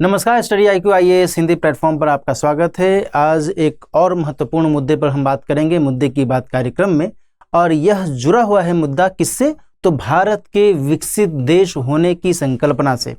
नमस्कार, study IQ IAS Hindi platform पर आपका स्वागत है। आज एक और महत्वपूर्ण मुद्दे पर हम बात करेंगे, मुद्दे की बात कार्यक्रम में। और यह जुड़ा हुआ है मुद्दा किससे? तो भारत के विकसित देश होने की संकल्पना से।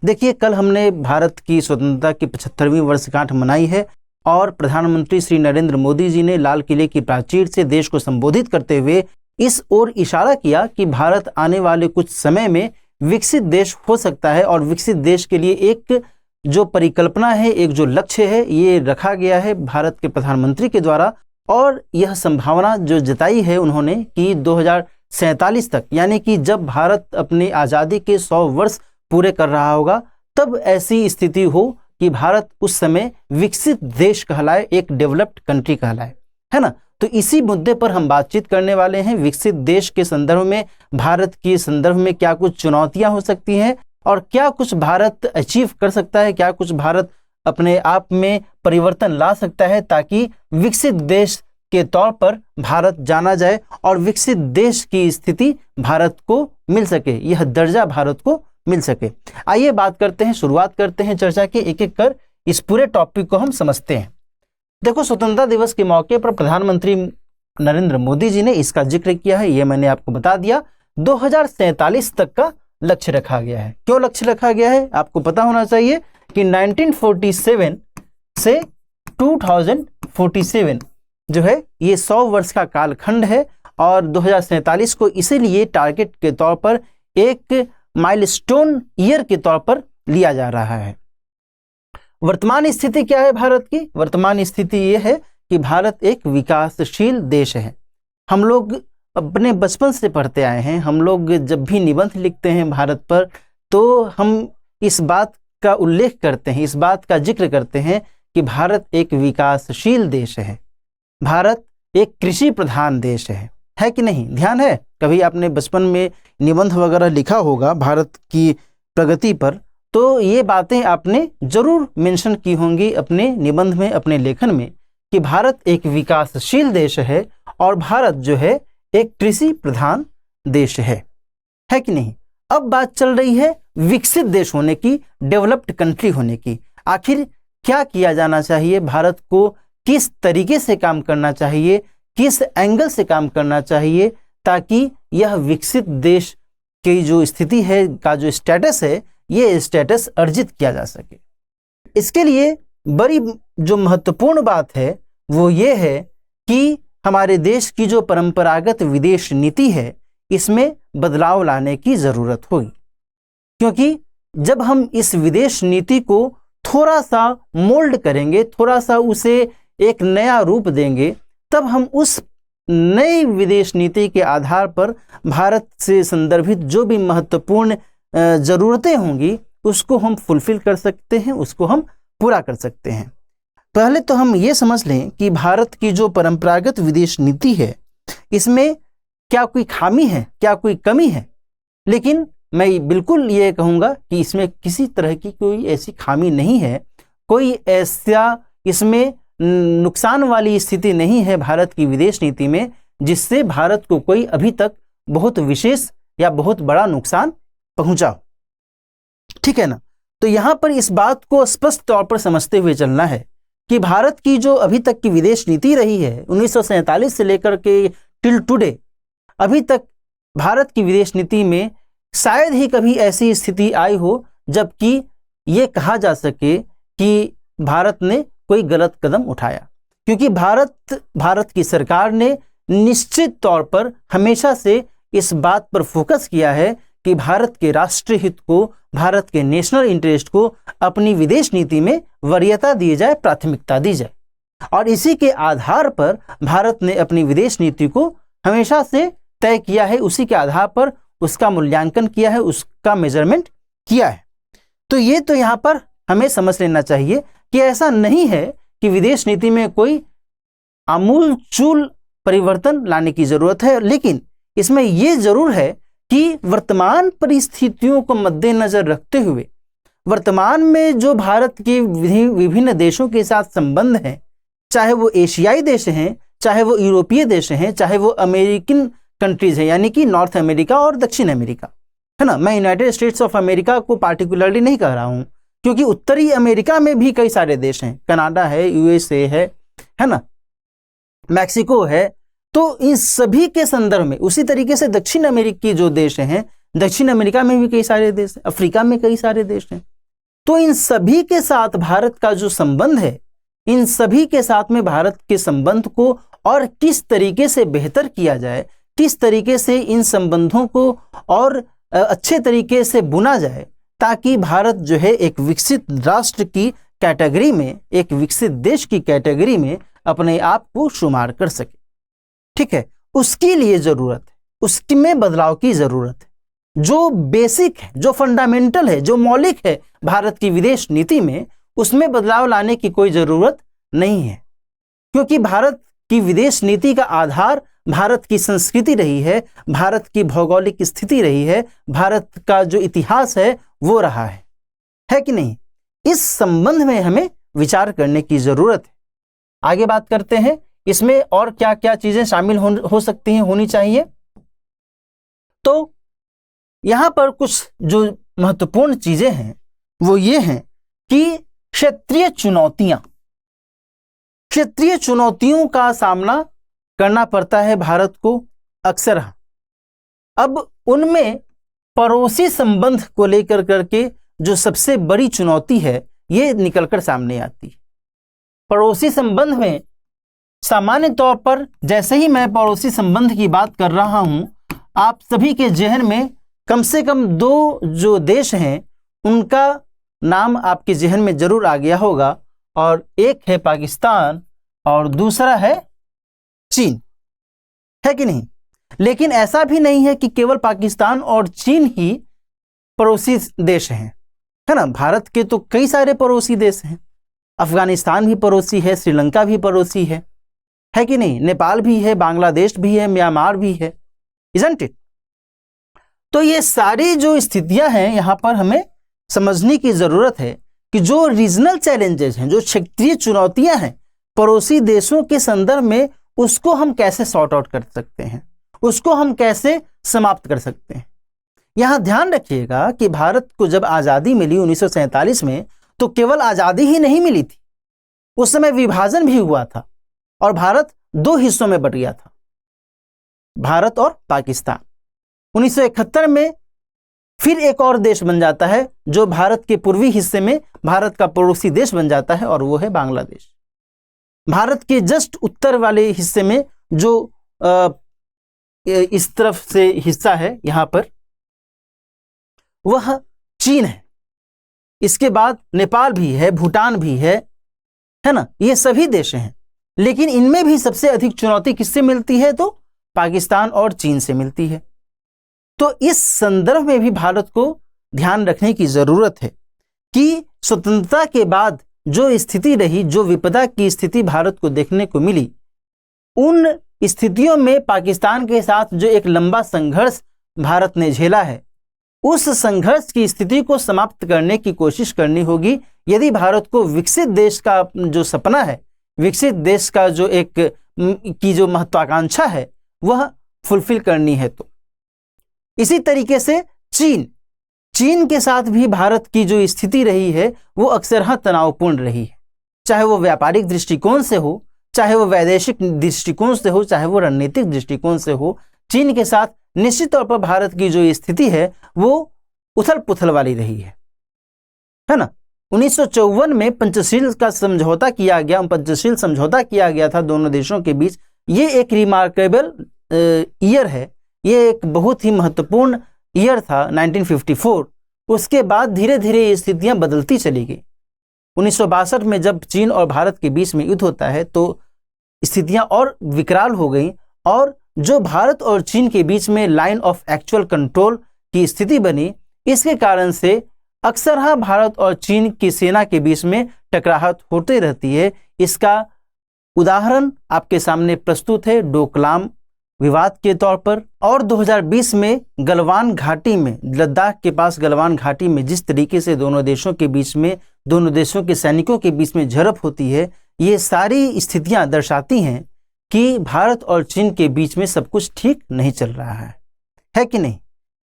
देखिए, कल हमने भारत की स्वतंत्रता की 75वीं वर्षगांठ मनाई है और प्रधानमंत्री श्री नरेंद्र मोदी जी ने लाल किले की प्राचीर से देश को संबोधित करते हुए इस ओर इशारा किया कि भारत आने वाले कुछ समय में विकसित देश हो सकता है और विकसित देश के लिए एक जो परिकल्पना है, एक जो लक्ष्य है, ये रखा गया है भारत के प्रधानमंत्री के द्वारा। और यह संभावना जो जताई है उन्होंने कि 2047 तक, यानी कि जब भारत अपनी आज़ादी के 100 वर्ष पूरे कर रहा होगा, तब ऐसी स्थिति हो कि भारत उस समय विकसित देश कहलाए, एक डेवलप्ड कंट्री कहलाए, है ना। तो इसी मुद्दे पर हम बातचीत करने वाले हैं। विकसित देश के संदर्भ में, भारत के संदर्भ में क्या कुछ चुनौतियां हो सकती हैं और क्या कुछ भारत अचीव कर सकता है, क्या कुछ भारत अपने आप में परिवर्तन ला सकता है ताकि विकसित देश के तौर पर भारत जाना जाए और विकसित देश की स्थिति भारत को मिल सके, यह दर्जा भारत को मिल सके। आइए बात करते हैं, शुरुआत करते हैं चर्चा के, एक एक कर इस पूरे टॉपिक को हम समझते हैं। देखो, स्वतंत्रता दिवस के मौके पर प्रधानमंत्री नरेंद्र मोदी जी ने इसका जिक्र किया है, ये मैंने आपको बता दिया। 2047 तक का लक्ष्य रखा गया है। क्यों लक्ष्य रखा गया है? आपको पता होना चाहिए कि 1947 से 2047 जो है ये 100 वर्ष का कालखंड है और 2047 को इसीलिए टारगेट के तौर पर एक माइलस्टोन ईयर के तौर पर लिया जा रहा है। वर्तमान स्थिति क्या है भारत की? वर्तमान स्थिति ये है कि भारत एक विकासशील देश है। हम लोग अपने बचपन से पढ़ते आए हैं, हम लोग जब भी निबंध लिखते हैं भारत पर तो हम इस बात का उल्लेख करते हैं, इस बात का जिक्र करते हैं कि भारत एक विकासशील देश है, भारत एक कृषि प्रधान देश है कि नहीं? ध्यान है, कभी आपने बचपन में निबंध वगैरह लिखा होगा भारत की प्रगति पर, तो ये बातें आपने जरूर मेंशन की होंगी अपने निबंध में, अपने लेखन में, कि भारत एक विकासशील देश है और भारत जो है एक कृषि प्रधान देश है कि नहीं? अब बात चल रही है विकसित देश होने की, डेवलप्ड कंट्री होने की। आखिर क्या किया जाना चाहिए, भारत को किस तरीके से काम करना चाहिए, किस एंगल से काम करना चाहिए ताकि यह विकसित देश की जो स्थिति है, का जो स्टेटस है, ये स्टेटस अर्जित किया जा सके। इसके लिए बड़ी जो महत्वपूर्ण बात है वो ये है कि हमारे देश की जो परंपरागत विदेश नीति है, इसमें बदलाव लाने की जरूरत होगी। क्योंकि जब हम इस विदेश नीति को थोड़ा सा मोल्ड करेंगे, थोड़ा सा उसे एक नया रूप देंगे, तब हम उस नई विदेश नीति के आधार पर भारत से संदर्भित जो भी महत्वपूर्ण जरूरतें होंगी उसको हम फुलफिल कर सकते हैं, उसको हम पूरा कर सकते हैं। पहले तो हम ये समझ लें कि भारत की जो परंपरागत विदेश नीति है, इसमें क्या कोई खामी है, क्या कोई कमी है? लेकिन मैं बिल्कुल ये कहूँगा कि इसमें किसी तरह की कोई ऐसी खामी नहीं है, कोई ऐसा इसमें नुकसान वाली स्थिति नहीं है भारत की विदेश नीति में जिससे भारत को कोई अभी तक बहुत विशेष या बहुत बड़ा नुकसान पहुंचा। ठीक है ना? तो यहां पर इस बात को स्पष्ट तौर पर समझते हुए चलना है कि भारत की जो अभी तक की विदेश नीति रही है 1947 से लेकर के टिल टुडे, अभी तक भारत की विदेश नीति में शायद ही कभी ऐसी स्थिति आई हो जबकि ये कहा जा सके कि भारत ने कोई गलत कदम उठाया। क्योंकि भारत की सरकार ने निश्चित तौर पर हमेशा से इस बात पर फोकस किया है कि भारत के राष्ट्रीय हित को, भारत के नेशनल इंटरेस्ट को अपनी विदेश नीति में वरीयता दी जाए, प्राथमिकता दी जाए। और इसी के आधार पर भारत ने अपनी विदेश नीति को हमेशा से तय किया है, उसी के आधार पर उसका मूल्यांकन किया है, उसका मेजरमेंट किया है। तो ये तो यहाँ पर हमें समझ लेना चाहिए कि ऐसा नहीं है कि विदेश नीति में कोई आमूलचूल परिवर्तन लाने की जरूरत है, लेकिन इसमें यह जरूर है कि वर्तमान परिस्थितियों को मद्देनजर रखते हुए वर्तमान में जो भारत के विभिन्न देशों के साथ संबंध हैं, चाहे वो एशियाई देश हैं, चाहे वो यूरोपीय देश हैं, चाहे वो अमेरिकन कंट्रीज हैं, यानी कि नॉर्थ अमेरिका और दक्षिण अमेरिका, है ना। मैं यूनाइटेड स्टेट्स ऑफ अमेरिका को पार्टिकुलरली नहीं कह रहा हूँ, क्योंकि उत्तरी अमेरिका में भी कई सारे देश हैं, कनाडा है, यूएसए है ना, मैक्सिको है। तो इन सभी के संदर्भ में उसी तरीके से दक्षिण अमेरिकी जो देश हैं, दक्षिण अमेरिका में भी कई सारे देश हैं, अफ्रीका में कई सारे देश हैं। तो इन सभी के साथ भारत का जो संबंध है, इन सभी के साथ में भारत के संबंध को और किस तरीके से बेहतर किया जाए, किस तरीके से इन संबंधों को और अच्छे तरीके से बुना जाए, ताकि भारत जो है एक विकसित राष्ट्र की कैटेगरी में, एक विकसित देश की कैटेगरी में अपने आप को शुमार कर सके। ठीक है, उसके लिए जरूरत है, उसमें बदलाव की जरूरत है। जो बेसिक है, जो फंडामेंटल है, जो मौलिक है भारत की विदेश नीति में, उसमें बदलाव लाने की कोई जरूरत नहीं है, क्योंकि भारत की विदेश नीति का आधार भारत की संस्कृति रही है, भारत की भौगोलिक स्थिति रही है, भारत का जो इतिहास है वो रहा है कि नहीं। इस संबंध में हमें विचार करने की जरूरत है। आगे बात करते हैं, इसमें और क्या क्या चीजें शामिल हो सकती हैं, होनी चाहिए। तो यहां पर कुछ जो महत्वपूर्ण चीजें हैं वो ये हैं कि क्षेत्रीय चुनौतियों का सामना करना पड़ता है भारत को अक्सर। अब उनमें पड़ोसी संबंध को लेकर करके जो सबसे बड़ी चुनौती है ये निकलकर सामने आती है। पड़ोसी संबंध में सामान्य तौर पर जैसे ही मैं पड़ोसी संबंध की बात कर रहा हूं, आप सभी के जहन में कम से कम दो जो देश हैं उनका नाम आपके जहन में जरूर आ गया होगा, और एक है पाकिस्तान और दूसरा है चीन, है कि नहीं। लेकिन ऐसा भी नहीं है कि केवल पाकिस्तान और चीन ही पड़ोसी देश हैं, है ना। भारत के तो कई सारे पड़ोसी देश हैं, अफगानिस्तान भी पड़ोसी है, श्रीलंका भी पड़ोसी है कि नहीं, नेपाल भी है, बांग्लादेश भी है, म्यांमार भी है, इजंट इट। तो ये सारी जो स्थितियां हैं यहां पर हमें समझने की जरूरत है कि जो रीजनल चैलेंजेस हैं, जो क्षेत्रीय चुनौतियां हैं पड़ोसी देशों के संदर्भ में, उसको हम कैसे सॉर्ट आउट कर सकते हैं, उसको हम कैसे समाप्त कर सकते हैं। यहां ध्यान रखिएगा कि भारत को जब आजादी मिली 1947 में, तो केवल आजादी ही नहीं मिली थी, उस समय विभाजन भी हुआ था और भारत दो हिस्सों में बट गया था, भारत और पाकिस्तान। 1971 में फिर एक और देश बन जाता है जो भारत के पूर्वी हिस्से में भारत का पड़ोसी देश बन जाता है, और वो है बांग्लादेश। भारत के जस्ट उत्तर वाले हिस्से में जो इस तरफ से हिस्सा है यहां पर, वह चीन है। इसके बाद नेपाल भी है, भूटान भी है ना, ये सभी देश हैं। लेकिन इनमें भी सबसे अधिक चुनौती किससे मिलती है, तो पाकिस्तान और चीन से मिलती है। तो इस संदर्भ में भी भारत को ध्यान रखने की जरूरत है कि स्वतंत्रता के बाद जो स्थिति रही, जो विपदा की स्थिति भारत को देखने को मिली, उन स्थितियों में पाकिस्तान के साथ जो एक लंबा संघर्ष भारत ने झेला है, उस संघर्ष की स्थिति को समाप्त करने की कोशिश करनी होगी यदि भारत को विकसित देश का जो सपना है, विकसित देश का जो एक की जो महत्वाकांक्षा है वह फुलफिल करनी है। तो इसी तरीके से चीन के साथ भी भारत की जो स्थिति रही है वो अक्सर तनावपूर्ण रही है, चाहे वो व्यापारिक दृष्टिकोण से हो, चाहे वो वैदेशिक दृष्टिकोण से हो, चाहे वो रणनीतिक दृष्टिकोण से हो। चीन के साथ निश्चित तौर पर भारत की जो स्थिति है वो उथल पुथल वाली रही है ना। 1954 में पंचशील का समझौता किया गया, पंचशील समझौता किया गया था दोनों देशों के बीच। ये एक रिमार्केबल ईयर है, ये एक बहुत ही महत्वपूर्ण ईयर था 1954। उसके बाद धीरे धीरे स्थितियां बदलती चली गई। 1962 में जब चीन और भारत के बीच में युद्ध होता है तो स्थितियां और विकराल हो गई, और जो भारत और चीन के बीच में लाइन ऑफ एक्चुअल कंट्रोल की स्थिति बनी, इसके कारण से अक्सर भारत और चीन की सेना के बीच में टकराहट होती रहती है। इसका उदाहरण आपके सामने प्रस्तुत है डोकलाम विवाद के तौर पर। और 2020 में गलवान घाटी में, लद्दाख के पास गलवान घाटी में जिस तरीके से दोनों देशों के बीच में, दोनों देशों के सैनिकों के बीच में झड़प होती है, ये सारी स्थितियां दर्शाती हैं कि भारत और चीन के बीच में सब कुछ ठीक नहीं चल रहा है कि नहीं।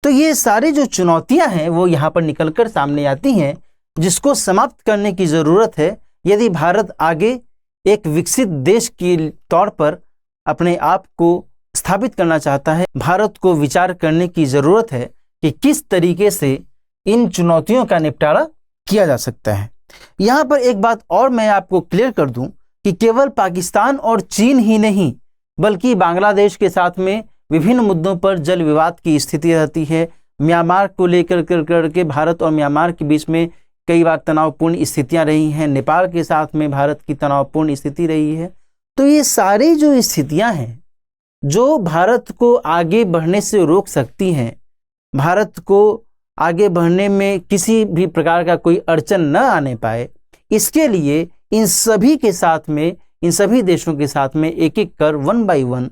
तो ये सारी जो चुनौतियां हैं वो यहाँ पर निकलकर सामने आती हैं जिसको समाप्त करने की ज़रूरत है यदि भारत आगे एक विकसित देश के तौर पर अपने आप को स्थापित करना चाहता है। भारत को विचार करने की ज़रूरत है कि किस तरीके से इन चुनौतियों का निपटारा किया जा सकता है। यहाँ पर एक बात और मैं आपको क्लियर कर दूं कि केवल पाकिस्तान और चीन ही नहीं बल्कि बांग्लादेश के साथ में विभिन्न मुद्दों पर जल विवाद की स्थिति रहती है। म्यांमार को लेकर करके भारत और म्यांमार के बीच में कई बार तनावपूर्ण स्थितियां रही हैं। नेपाल के साथ में भारत की तनावपूर्ण स्थिति रही है। तो ये सारी जो स्थितियां हैं जो भारत को आगे बढ़ने से रोक सकती हैं, भारत को आगे बढ़ने में किसी भी प्रकार का कोई अड़चन न आने पाए, इसके लिए इन सभी के साथ में, इन सभी देशों के साथ में एक एक कर 1 बाय 1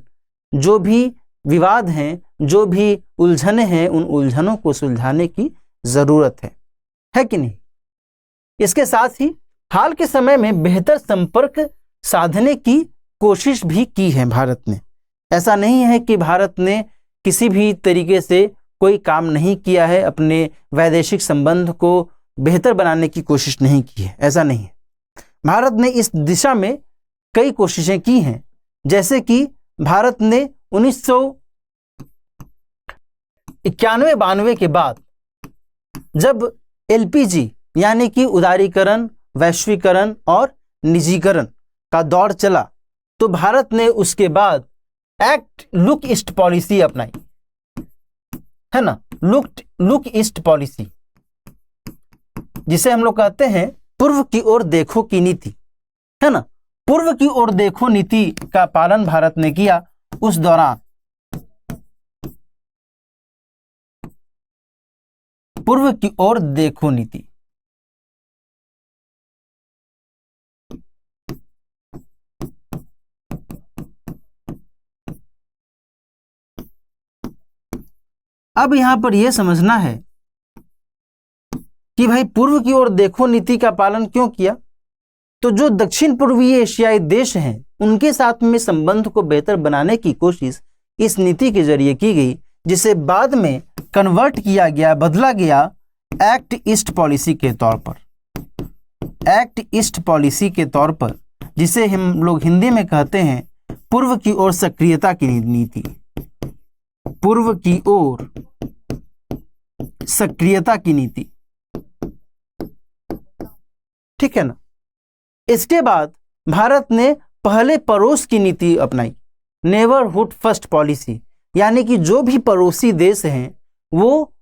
जो भी विवाद हैं, जो भी उलझने हैं, उन उलझनों को सुलझाने की ज़रूरत है कि नहीं। इसके साथ ही हाल के समय में बेहतर संपर्क साधने की कोशिश भी की है भारत ने। ऐसा नहीं है कि भारत ने किसी भी तरीके से कोई काम नहीं किया है, अपने वैदेशिक संबंध को बेहतर बनाने की कोशिश नहीं की है, ऐसा नहीं है। भारत ने इस दिशा में कई कोशिशें की हैं। जैसे कि भारत ने 1991-92 के बाद जब एलपीजी यानी कि उदारीकरण, वैश्वीकरण और निजीकरण का दौर चला तो भारत ने उसके बाद एक्ट लुक ईस्ट पॉलिसी अपनाई, है ना। लुक ईस्ट पॉलिसी जिसे हम लोग कहते हैं पूर्व की ओर देखो की नीति, है ना। पूर्व की ओर देखो नीति का पालन भारत ने किया उस दौरान। पूर्व की ओर देखो नीति अब यहां पर यह समझना है कि भाई पूर्व की ओर देखो नीति का पालन क्यों किया। तो जो दक्षिण पूर्वी एशियाई देश हैं उनके साथ में संबंध को बेहतर बनाने की कोशिश इस नीति के जरिए की गई, जिसे बाद में कन्वर्ट किया गया, बदला गया एक्ट ईस्ट पॉलिसी के तौर पर। एक्ट ईस्ट पॉलिसी के तौर पर, जिसे हम लोग हिंदी में कहते हैं पूर्व की ओर सक्रियता की नीति। पूर्व की ओर सक्रियता की नीति, ठीक है ना। इसके बाद भारत ने पहले पड़ोस की नीति अपनाई, नेबरहुड फर्स्ट पॉलिसी, यानी कि जो भी पड़ोसी देश हैं वो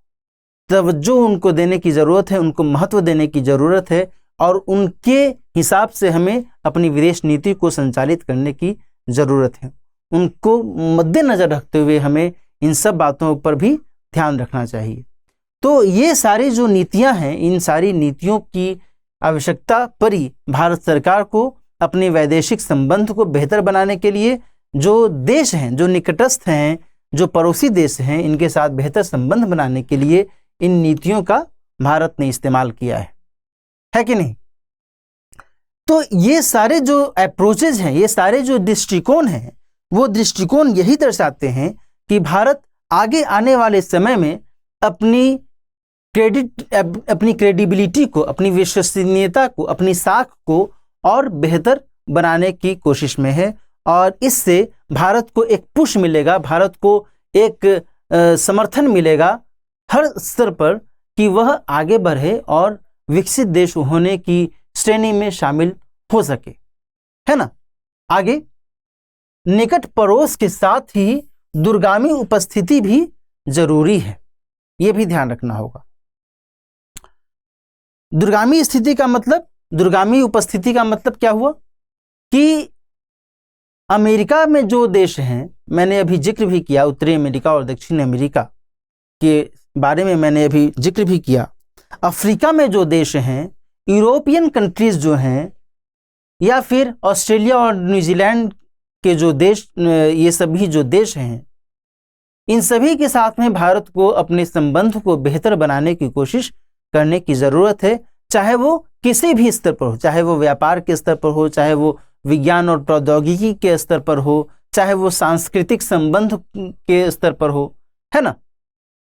तवज्जो उनको देने की ज़रूरत है, उनको महत्व देने की ज़रूरत है और उनके हिसाब से हमें अपनी विदेश नीति को संचालित करने की ज़रूरत है। उनको मद्देनज़र रखते हुए हमें इन सब बातों पर भी ध्यान रखना चाहिए। तो ये सारी जो नीतियां हैं, इन सारी नीतियों की आवश्यकता पड़ी भारत सरकार को अपने वैदेशिक संबंध को बेहतर बनाने के लिए। जो देश हैं, जो निकटस्थ हैं, जो पड़ोसी देश हैं, इनके साथ बेहतर संबंध बनाने के लिए इन नीतियों का भारत ने इस्तेमाल किया है कि नहीं। तो ये सारे जो अप्रोचेज हैं, ये सारे जो दृष्टिकोण हैं, वो दृष्टिकोण यही दर्शाते हैं कि भारत आगे आने वाले समय में अपनी क्रेडिबिलिटी को, अपनी विश्वसनीयता को, अपनी साख को और बेहतर बनाने की कोशिश में है और इससे भारत को एक पुश मिलेगा, भारत को एक समर्थन मिलेगा हर स्तर पर कि वह आगे बढ़े और विकसित देश होने की श्रेणी में शामिल हो सके, है ना। आगे निकट पड़ोस के साथ ही दूरगामी उपस्थिति भी जरूरी है, यह भी ध्यान रखना होगा। दूरगामी स्थिति का मतलब, दूरगामी उपस्थिति का मतलब क्या हुआ कि अमेरिका में जो देश हैं, मैंने अभी जिक्र भी किया, उत्तरी अमेरिका और दक्षिण अमेरिका के बारे में मैंने अभी जिक्र भी किया। अफ्रीका में जो देश हैं, यूरोपियन कंट्रीज जो हैं, या फिर ऑस्ट्रेलिया और न्यूजीलैंड के जो देश, ये सभी जो देश हैं, इन सभी के साथ में भारत को अपने संबंध को बेहतर बनाने की कोशिश करने की ज़रूरत है, चाहे वो किसी भी स्तर पर हो, चाहे वो व्यापार के स्तर पर हो, चाहे वो विज्ञान और प्रौद्योगिकी के स्तर पर हो, चाहे वो सांस्कृतिक संबंध के स्तर पर हो, है ना।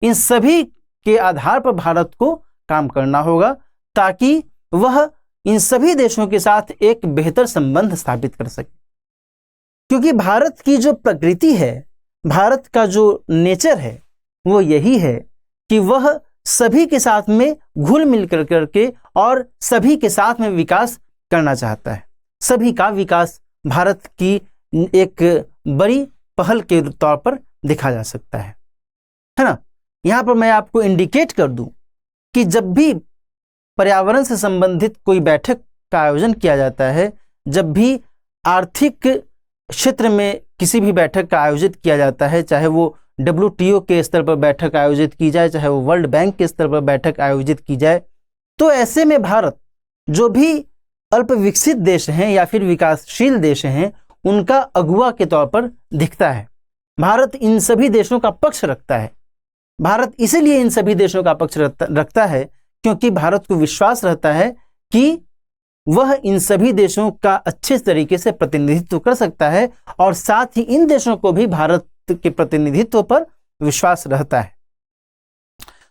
इन सभी के आधार पर भारत को काम करना होगा ताकि वह इन सभी देशों के साथ एक बेहतर संबंध स्थापित कर सके। क्योंकि भारत की जो प्रकृति है, भारत का जो नेचर है, वो यही है कि वह सभी के साथ में घुल मिल कर करके और सभी के साथ में विकास करना चाहता है। सभी का विकास भारत की एक बड़ी पहल के तौर पर देखा जा सकता है ना। यहाँ पर मैं आपको इंडिकेट कर दूं कि जब भी पर्यावरण से संबंधित कोई बैठक का आयोजन किया जाता है, जब भी आर्थिक क्षेत्र में किसी भी बैठक का आयोजित किया जाता है, चाहे वो WTO के स्तर पर बैठक आयोजित की जाए, चाहे वो वर्ल्ड बैंक के स्तर पर बैठक आयोजित की जाए, तो ऐसे में भारत जो भी अल्प विकसित देश हैं या फिर विकासशील देश हैं, उनका अगुवा के तौर पर दिखता है। भारत इन सभी देशों का पक्ष रखता है। भारत इसीलिए इन सभी देशों का पक्ष रखता है क्योंकि भारत को विश्वास रहता है कि वह इन सभी देशों का अच्छे तरीके से प्रतिनिधित्व कर सकता है और साथ ही इन देशों को भी भारत के प्रतिनिधित्व पर विश्वास रहता है।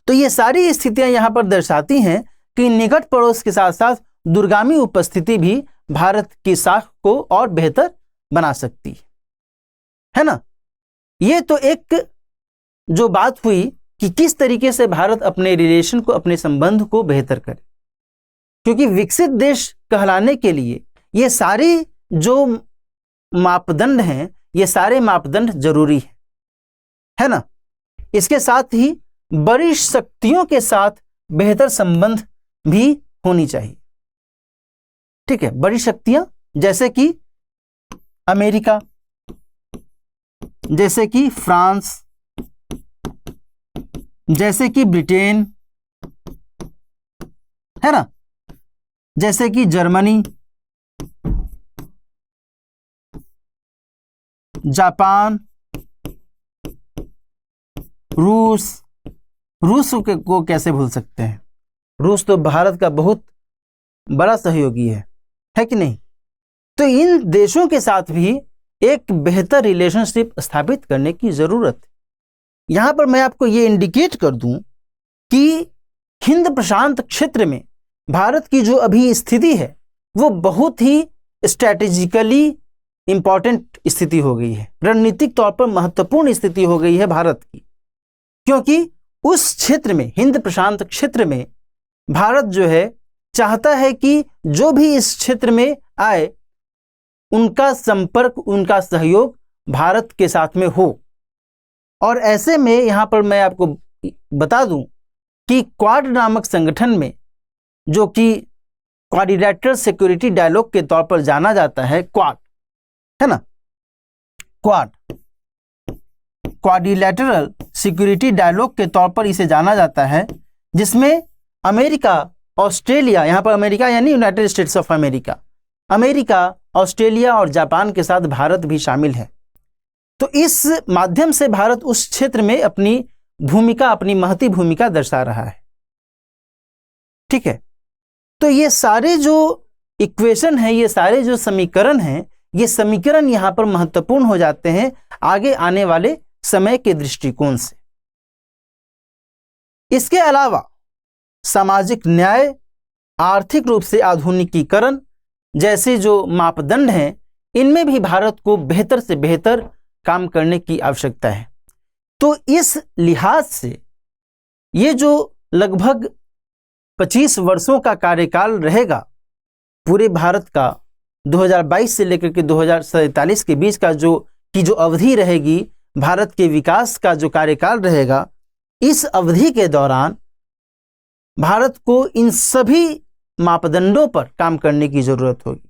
तो ये सारी स्थितियां यहां पर दर्शाती हैं कि निकट पड़ोस के साथ साथ दूरगामी उपस्थिति भी भारत की साख को और बेहतर बना सकती है ना। ये तो एक जो बात हुई कि किस तरीके से भारत अपने रिलेशन को, अपने संबंध को बेहतर करे, क्योंकि विकसित देश कहलाने के लिए ये सारे जो मापदंड हैं, ये सारे मापदंड जरूरी है ना। इसके साथ ही बड़ी शक्तियों के साथ बेहतर संबंध भी होनी चाहिए। ठीक है, बड़ी शक्तियां जैसे कि अमेरिका, जैसे कि फ्रांस, जैसे कि ब्रिटेन, है ना, जैसे कि जर्मनी, जापान, रूस को कैसे भूल सकते हैं। रूस तो भारत का बहुत बड़ा सहयोगी है कि नहीं। तो इन देशों के साथ भी एक बेहतर रिलेशनशिप स्थापित करने की जरूरत है। यहां पर मैं आपको ये इंडिकेट कर दूं कि हिंद प्रशांत क्षेत्र में भारत की जो अभी स्थिति है वो बहुत ही स्ट्रैटेजिकली इंपॉर्टेंट स्थिति हो गई है, रणनीतिक तौर पर महत्वपूर्ण स्थिति हो गई है भारत की। क्योंकि उस क्षेत्र में, हिंद प्रशांत क्षेत्र में, भारत जो है चाहता है कि जो भी इस क्षेत्र में आए उनका संपर्क, उनका सहयोग भारत के साथ में हो। और ऐसे में यहां पर मैं आपको बता दूं कि क्वाड नामक संगठन में, जो कि क्वाड्रिलेटरल सिक्योरिटी डायलॉग के तौर पर जाना जाता है, क्वाड है ना, क्वाड्रिलेटरल सिक्योरिटी डायलॉग के तौर पर इसे जाना जाता है, जिसमें अमेरिका, ऑस्ट्रेलिया, यहां पर अमेरिका यानी United states of America, America, Australia और जापान के साथ भारत भी शामिल है। तो इस माध्यम से भारत उस क्षेत्र में अपनी भूमिका, अपनी महती भूमिका दर्शा रहा है। ठीक है, तो ये सारे जो इक्वेशन है, ये सारे जो समीकरण हैं, ये समीकरण यहां पर महत्वपूर्ण हो जाते हैं आगे आने वाले समय के दृष्टिकोण से। इसके अलावा सामाजिक न्याय, आर्थिक रूप से आधुनिकीकरण जैसे जो मापदंड हैं, इनमें भी भारत को बेहतर से बेहतर काम करने की आवश्यकता है। तो इस लिहाज से ये जो लगभग 25 वर्षों का कार्यकाल रहेगा पूरे भारत का, 2022 से लेकर के 2047 के बीच का जो अवधि रहेगी, भारत के विकास का जो कार्यकाल रहेगा, इस अवधि के दौरान भारत को इन सभी मापदंडों पर काम करने की जरूरत होगी।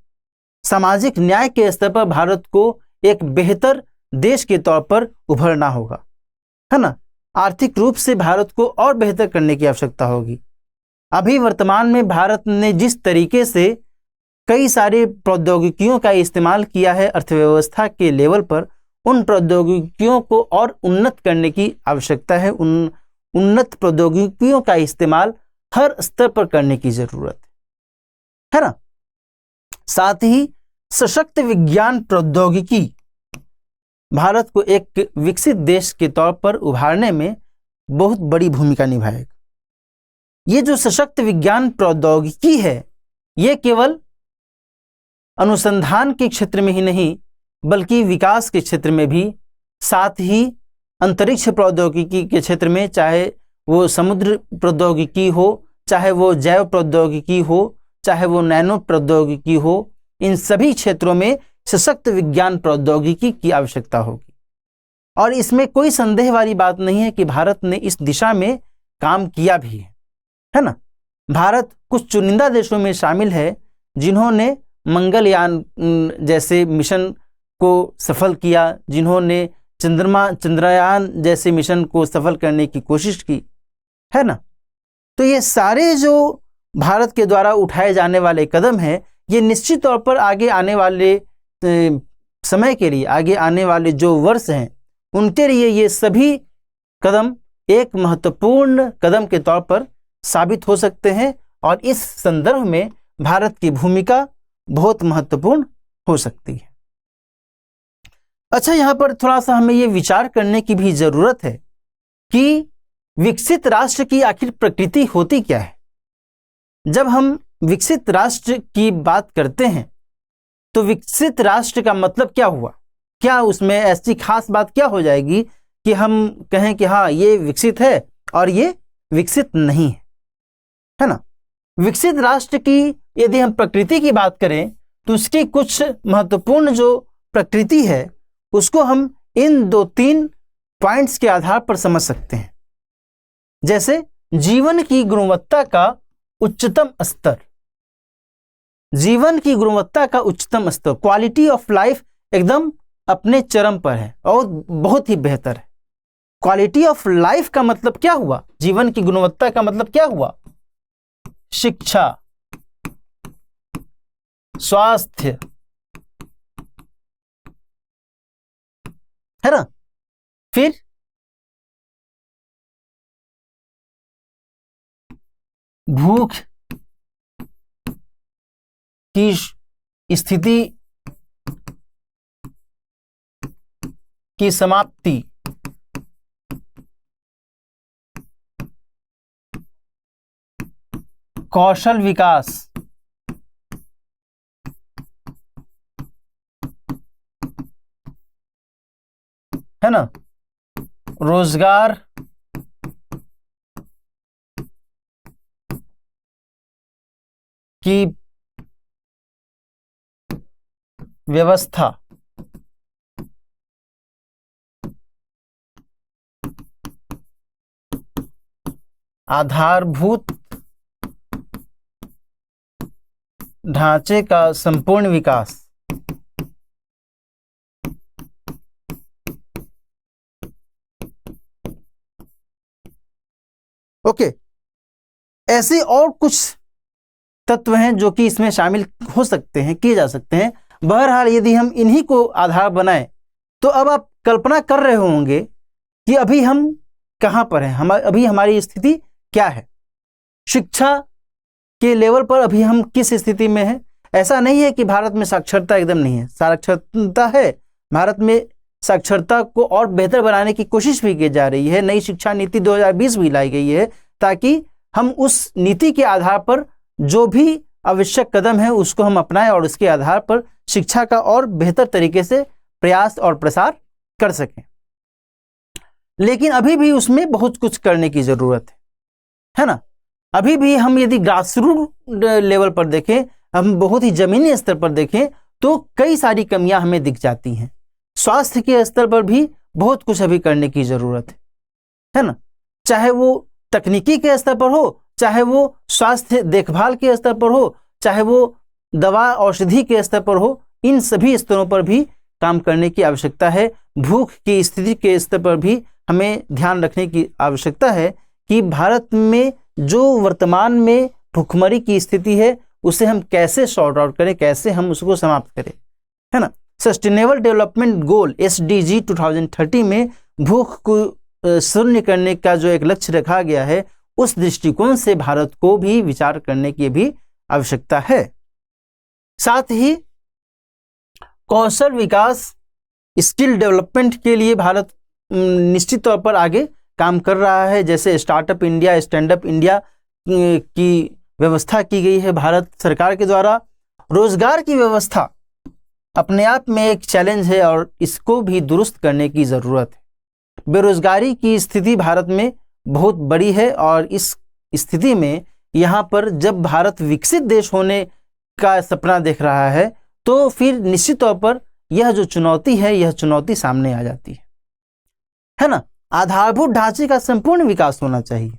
सामाजिक न्याय के स्तर पर भारत को एक बेहतर देश के तौर पर उभरना होगा, है ना। आर्थिक रूप से भारत को और बेहतर करने की आवश्यकता होगी। अभी वर्तमान में भारत ने जिस तरीके से कई सारे प्रौद्योगिकियों का इस्तेमाल किया है अर्थव्यवस्था के लेवल पर, उन प्रौद्योगिकियों को और उन्नत करने की आवश्यकता है। उन उन्नत प्रौद्योगिकियों का इस्तेमाल हर स्तर पर करने की जरूरत है ना। साथ ही सशक्त विज्ञान प्रौद्योगिकी भारत को एक विकसित देश के तौर पर उभारने में बहुत बड़ी भूमिका निभाएगा। ये जो सशक्त विज्ञान प्रौद्योगिकी है, ये केवल अनुसंधान के क्षेत्र में ही नहीं बल्कि विकास के क्षेत्र में भी, साथ ही अंतरिक्ष प्रौद्योगिकी के क्षेत्र में, चाहे वो समुद्र प्रौद्योगिकी हो, चाहे वो जैव प्रौद्योगिकी हो, चाहे वो नैनो प्रौद्योगिकी हो, इन सभी क्षेत्रों में सशक्त विज्ञान प्रौद्योगिकी की आवश्यकता होगी। और इसमें कोई संदेह वाली बात नहीं है कि भारत ने इस दिशा में काम किया भी है ना। भारत कुछ चुनिंदा देशों में शामिल है जिन्होंने मंगलयान जैसे मिशन को सफल किया, जिन्होंने चंद्रयान जैसे मिशन को सफल करने की कोशिश की, है ना। तो ये सारे जो भारत के द्वारा उठाए जाने वाले कदम हैं, ये निश्चित तौर पर आगे आने वाले समय के लिए, आगे आने वाले जो वर्ष हैं उनके लिए ये सभी कदम एक महत्वपूर्ण कदम के तौर पर साबित हो सकते हैं और इस संदर्भ में भारत की भूमिका बहुत महत्वपूर्ण हो सकती है। अच्छा, यहाँ पर थोड़ा सा हमें ये विचार करने की भी जरूरत है कि विकसित राष्ट्र की आखिर प्रकृति होती क्या है। जब हम विकसित राष्ट्र की बात करते हैं तो विकसित राष्ट्र का मतलब क्या हुआ? क्या उसमें ऐसी खास बात क्या हो जाएगी कि हम कहें कि हाँ ये विकसित है और ये विकसित नहीं है ना। विकसित राष्ट्र की यदि हम प्रकृति की बात करें तो उसकी कुछ महत्वपूर्ण जो प्रकृति है उसको हम इन 2-3 पॉइंट्स के आधार पर समझ सकते हैं। जैसे जीवन की गुणवत्ता का उच्चतम स्तर, जीवन की गुणवत्ता का उच्चतम स्तर, क्वालिटी ऑफ लाइफ एकदम अपने चरम पर है और बहुत ही बेहतर है। क्वालिटी ऑफ लाइफ का मतलब क्या हुआ? जीवन की गुणवत्ता का मतलब क्या हुआ? शिक्षा, स्वास्थ्य, है ना। फिर भूख की स्थिति की समाप्ति, कौशल विकास, है ना, रोजगार की व्यवस्था, आधारभूत ढांचे का संपूर्ण विकास, ओके। ऐसे और कुछ तत्व हैं जो कि इसमें शामिल हो सकते हैं, किए जा सकते हैं। बहरहाल यदि हम इन्हीं को आधार बनाएं तो अब आप कल्पना कर रहे होंगे कि अभी हम कहां पर हैं, अभी हमारी स्थिति क्या है। शिक्षा के लेवल पर अभी हम किस स्थिति में हैं। ऐसा नहीं है कि भारत में साक्षरता एकदम नहीं है, साक्षरता है। भारत में साक्षरता को और बेहतर बनाने की कोशिश भी की जा रही है। नई शिक्षा नीति 2020 भी लाई गई है ताकि हम उस नीति के आधार पर जो भी आवश्यक कदम है उसको हम अपनाएं और उसके आधार पर शिक्षा का और बेहतर तरीके से प्रयास और प्रसार कर सकें। लेकिन अभी भी उसमें बहुत कुछ करने की जरूरत है ना। अभी भी हम यदि ग्रासरूट लेवल पर देखें, हम बहुत ही जमीनी स्तर पर देखें तो कई सारी कमियां हमें दिख जाती हैं। स्वास्थ्य के स्तर पर भी बहुत कुछ अभी करने की जरूरत है ना। चाहे वो तकनीकी के स्तर पर हो, चाहे वो स्वास्थ्य देखभाल के स्तर पर हो, चाहे वो दवा औषधि के स्तर पर हो, इन सभी स्तरों पर भी काम करने की आवश्यकता है। भूख की स्थिति के स्तर पर भी हमें ध्यान रखने की आवश्यकता है कि भारत में जो वर्तमान में भूखमरी की स्थिति है उसे हम कैसे सॉर्ट आउट करें, कैसे हम उसको समाप्त करें, है ना। सस्टेनेबल डेवलपमेंट गोल SDG 2030 में भूख को शून्य करने का जो एक लक्ष्य रखा गया है, उस दृष्टिकोण से भारत को भी विचार करने की भी आवश्यकता है। साथ ही कौशल विकास, स्किल डेवलपमेंट के लिए भारत निश्चित तौर पर आगे काम कर रहा है। जैसे startup India, stand up India की व्यवस्था की गई है भारत सरकार के द्वारा। रोजगार की व्यवस्था अपने आप में एक चैलेंज है और इसको भी दुरुस्त करने की ज़रूरत है। बेरोजगारी की स्थिति भारत में बहुत बड़ी है और इस स्थिति में यहाँ पर जब भारत विकसित देश होने का सपना देख रहा है तो फिर निश्चित तौर पर यह जो चुनौती है, यह चुनौती सामने आ जाती है ना। आधारभूत ढांचे का संपूर्ण विकास होना चाहिए।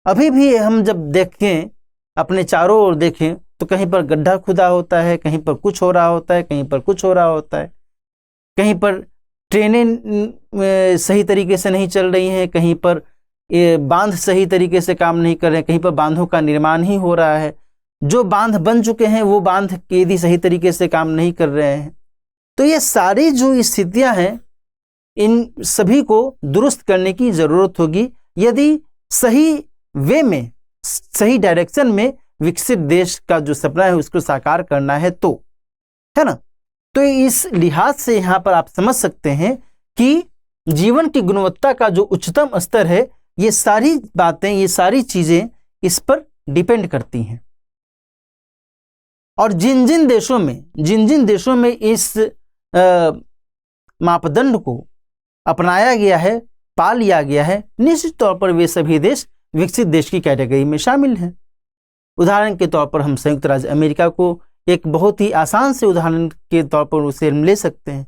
अभी भी हम जब देखें, अपने चारों ओर देखें तो कहीं पर गड्ढा खुदा होता है, कहीं पर कुछ हो रहा होता है, कहीं पर कुछ हो रहा होता है, कहीं पर ट्रेनें सही तरीके से नहीं चल रही हैं, कहीं पर बांध सही तरीके से काम नहीं कर रहे हैं, कहीं पर बांधों का निर्माण ही हो रहा है। जो बांध बन चुके हैं वो बांध यदि सही तरीके से काम नहीं कर रहे हैं, तो ये सारी जो स्थितियां हैं, इन सभी को दुरुस्त करने की ज़रूरत होगी यदि सही वे में, सही डायरेक्शन में विकसित देश का जो सपना है उसको साकार करना है, तो है ना। तो इस लिहाज से यहाँ पर आप समझ सकते हैं कि जीवन की गुणवत्ता का जो उच्चतम स्तर है, ये सारी बातें, ये सारी चीजें इस पर डिपेंड करती हैं। और जिन जिन देशों में इस मापदंड को अपनाया गया है, पा लिया गया है, निश्चित तौर पर वे सभी देश विकसित देश की कैटेगरी में शामिल हैं। उदाहरण के तौर पर हम संयुक्त राज्य अमेरिका को एक बहुत ही आसान से उदाहरण के तौर पर उसे हम ले सकते हैं,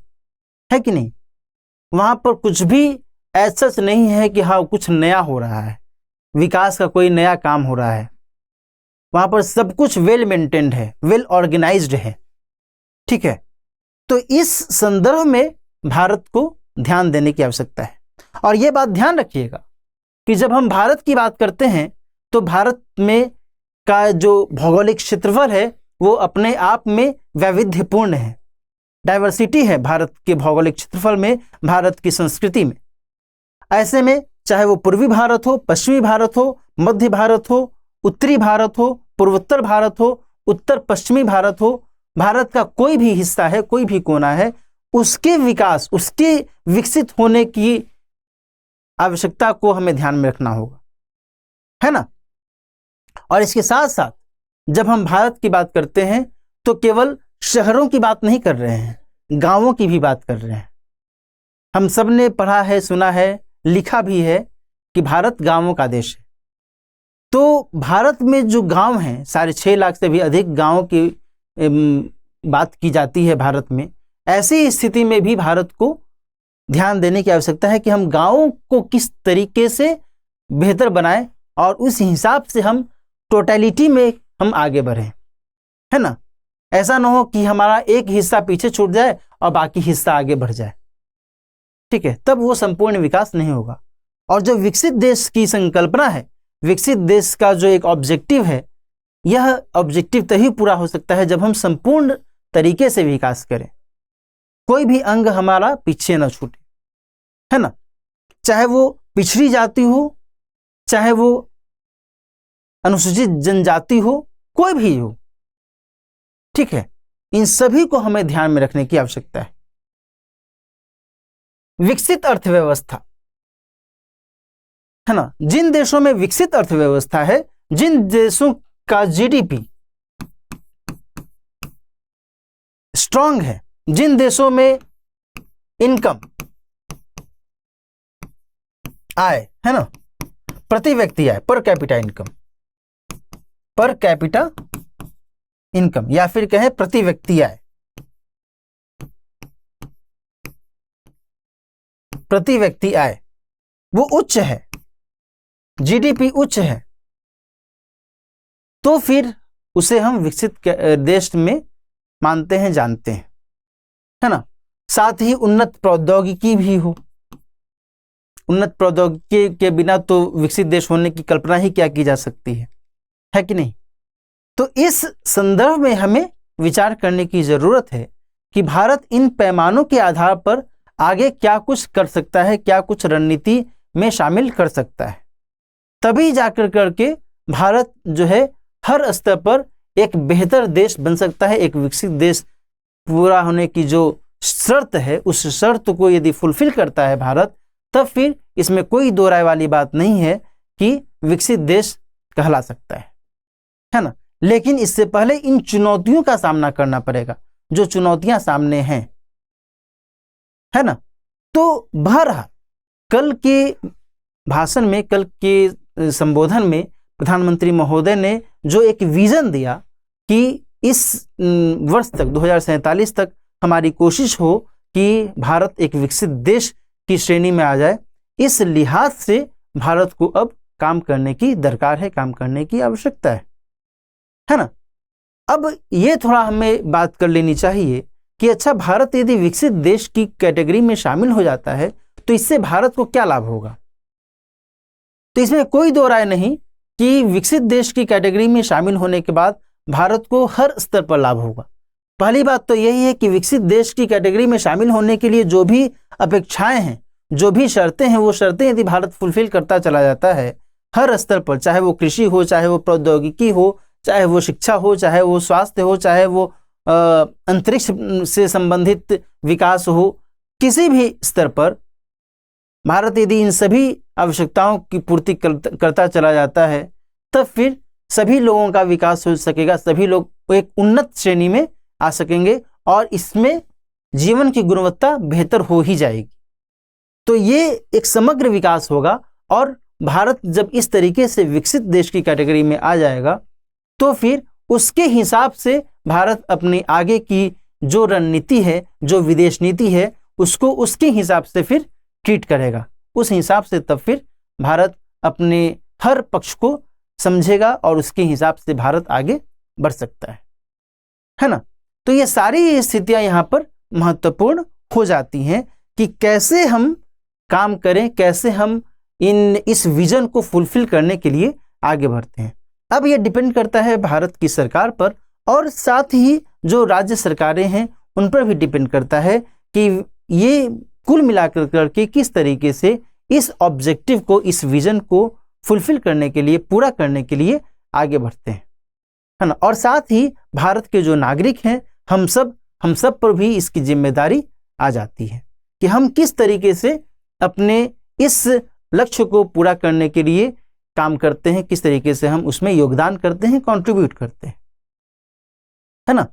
है कि नहीं। वहां पर कुछ भी ऐसा नहीं है कि हाँ कुछ नया हो रहा है, विकास का कोई नया काम हो रहा है। वहां पर सब कुछ वेल मेंटेन्ड है, वेल ऑर्गेनाइज्ड है, ठीक है। तो इस संदर्भ में भारत को ध्यान देने की आवश्यकता है। और यह बात ध्यान रखिएगा कि जब हम भारत की बात करते हैं तो भारत में का जो भौगोलिक क्षेत्रफल है वो अपने आप में वैविध्यपूर्ण है, डाइवर्सिटी है भारत के भौगोलिक क्षेत्रफल में, भारत की संस्कृति में। ऐसे में चाहे वो पूर्वी भारत हो, पश्चिमी भारत हो, मध्य भारत हो, उत्तरी भारत हो, पूर्वोत्तर भारत हो, उत्तर पश्चिमी भारत हो, भारत का कोई भी हिस्सा है, कोई भी कोना है, उसके विकास, उसके विकसित होने की आवश्यकता को हमें ध्यान में रखना होगा, है ना। और इसके साथ साथ जब हम भारत की बात करते हैं तो केवल शहरों की बात नहीं कर रहे हैं, गांवों की भी बात कर रहे हैं। हम सब ने पढ़ा है, सुना है, लिखा भी है कि भारत गांवों का देश है। तो भारत में जो गांव हैं, 6.5 लाख से भी अधिक गांवों की बात की जाती है भारत में। ऐसी स्थिति में भी भारत को ध्यान देने की आवश्यकता है कि हम गांवों को किस तरीके से बेहतर बनाएं और उस हिसाब से हम टोटलिटी में हम आगे बढ़ें, है ना। ऐसा ना हो कि हमारा एक हिस्सा पीछे छूट जाए और बाकी हिस्सा आगे बढ़ जाए, ठीक है, तब वो संपूर्ण विकास नहीं होगा। और जो विकसित देश की संकल्पना है, विकसित देश का जो एक ऑब्जेक्टिव है, यह ऑब्जेक्टिव तभी पूरा हो सकता है जब हम संपूर्ण तरीके से विकास करें, कोई भी अंग हमारा पीछे न छूटे, है ना। चाहे वो पिछड़ी जाति हो, चाहे वो अनुसूचित जनजाति हो, कोई भी हो, ठीक है, इन सभी को हमें ध्यान में रखने की आवश्यकता है। विकसित अर्थव्यवस्था, है ना। जिन देशों में विकसित अर्थव्यवस्था है, जिन देशों का जीडीपी स्ट्रांग है, जिन देशों में इनकम, आय, है ना, प्रति व्यक्ति आय, पर कैपिटा इनकम, या फिर कहें प्रति व्यक्ति आय, प्रति व्यक्ति आय वो उच्च है, जीडीपी उच्च है, तो फिर उसे हम विकसित देश में मानते हैं, जानते हैं, है ना। साथ ही उन्नत प्रौद्योगिकी भी हो। उन्नत प्रौद्योगिकी के बिना तो विकसित देश होने की कल्पना ही क्या की जा सकती है कि नहीं। तो इस संदर्भ में हमें विचार करने की जरूरत है कि भारत इन पैमानों के आधार पर आगे क्या कुछ कर सकता है, क्या कुछ रणनीति में शामिल कर सकता है। तभी जाकर करके भारत जो है हर स्तर पर एक बेहतर देश बन सकता है। एक विकसित देश पूरा होने की जो शर्त है, उस शर्त को यदि फुलफिल करता है भारत, तब फिर इसमें कोई दो राय वाली बात नहीं है कि विकसित देश कहला सकता है ना। लेकिन इससे पहले इन चुनौतियों का सामना करना पड़ेगा, जो चुनौतियां सामने हैं, है ना। तो बहरहाल कल के भाषण में, कल के संबोधन में प्रधानमंत्री महोदय ने जो एक विजन दिया कि इस वर्ष तक 2047 तक हमारी कोशिश हो कि भारत एक विकसित देश की श्रेणी में आ जाए, इस लिहाज से भारत को अब काम करने की दरकार है, काम करने की आवश्यकता है ना। अब ये थोड़ा हमें बात कर लेनी चाहिए कि अच्छा, भारत यदि विकसित देश की कैटेगरी में शामिल हो जाता है तो इससे भारत को क्या लाभ होगा। तो इसमें कोई दो राय नहीं कि विकसित देश की कैटेगरी में शामिल होने के बाद भारत को हर स्तर पर लाभ होगा। पहली बात तो यही है कि विकसित देश की कैटेगरी में शामिल होने के लिए जो भी अपेक्षाएं हैं, जो भी शर्तें हैं, वो शर्तें यदि भारत फुलफिल करता चला जाता है हर स्तर पर, चाहे वो कृषि हो, चाहे वो प्रौद्योगिकी हो, चाहे वो शिक्षा हो, चाहे वो स्वास्थ्य हो, चाहे वो अंतरिक्ष से संबंधित विकास हो, किसी भी स्तर पर भारत यदि इन सभी आवश्यकताओं की पूर्ति करता चला जाता है, तब फिर सभी लोगों का विकास हो सकेगा, सभी लोग एक उन्नत श्रेणी में आ सकेंगे और इसमें जीवन की गुणवत्ता बेहतर हो ही जाएगी। तो ये एक समग्र विकास होगा और भारत जब इस तरीके से विकसित देश की कैटेगरी में आ जाएगा तो फिर उसके हिसाब से भारत अपनी आगे की जो रणनीति है, जो विदेश नीति है, उसको उसके हिसाब से फिर ट्रीट करेगा। उस हिसाब से तब फिर भारत अपने हर पक्ष को समझेगा और उसके हिसाब से भारत आगे बढ़ सकता है ना। तो ये सारी स्थितियां यहाँ पर महत्वपूर्ण हो जाती हैं कि कैसे हम काम करें, कैसे हम इस विजन को फुलफिल करने के लिए आगे बढ़ते हैं। अब ये डिपेंड करता है भारत की सरकार पर और साथ ही जो राज्य सरकारें हैं उन पर भी डिपेंड करता है कि ये कुल मिलाकर करके किस तरीके से इस ऑब्जेक्टिव को, इस विजन को फुलफिल करने के लिए, पूरा करने के लिए आगे बढ़ते हैं, है ना। और साथ ही भारत के जो नागरिक हैं, हम सब पर भी इसकी जिम्मेदारी आ जाती है कि हम किस तरीके से अपने इस लक्ष्य को पूरा करने के लिए काम करते हैं, किस तरीके से हम उसमें योगदान करते हैं, कंट्रीब्यूट करते हैं, है ना।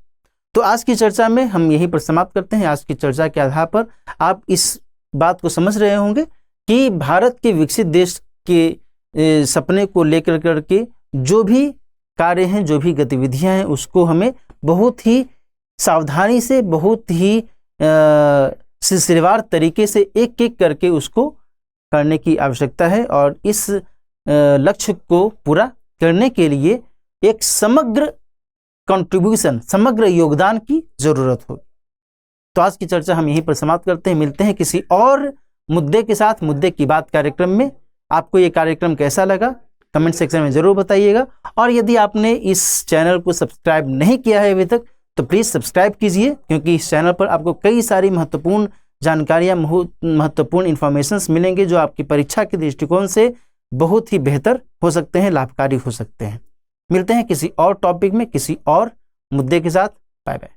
तो आज की चर्चा में हम यहीं पर समाप्त करते हैं। आज की चर्चा के आधार पर आप इस बात को समझ रहे होंगे कि भारत के विकसित देश के सपने को लेकर करके जो भी कार्य हैं, जो भी गतिविधियां हैं, उसको हमें बहुत ही सावधानी से, बहुत ही सिलसिलेवार तरीके से एक एक करके उसको करने की आवश्यकता है और इस लक्ष्य को पूरा करने के लिए एक समग्र कंट्रीब्यूशन, समग्र योगदान की जरूरत होगी। तो आज की चर्चा हम यहीं पर समाप्त करते हैं। मिलते हैं किसी और मुद्दे के साथ, मुद्दे की बात कार्यक्रम में। आपको ये कार्यक्रम कैसा लगा कमेंट सेक्शन में जरूर बताइएगा और यदि आपने इस चैनल को सब्सक्राइब नहीं किया है अभी तक तो प्लीज़ सब्सक्राइब कीजिए, क्योंकि इस चैनल पर आपको कई सारी महत्वपूर्ण जानकारियाँ, महत्वपूर्ण इन्फॉर्मेशंस मिलेंगे जो आपकी परीक्षा के दृष्टिकोण से बहुत ही बेहतर हो सकते हैं, लाभकारी हो सकते हैं। मिलते हैं किसी और टॉपिक में, किसी और मुद्दे के साथ। Bye bye.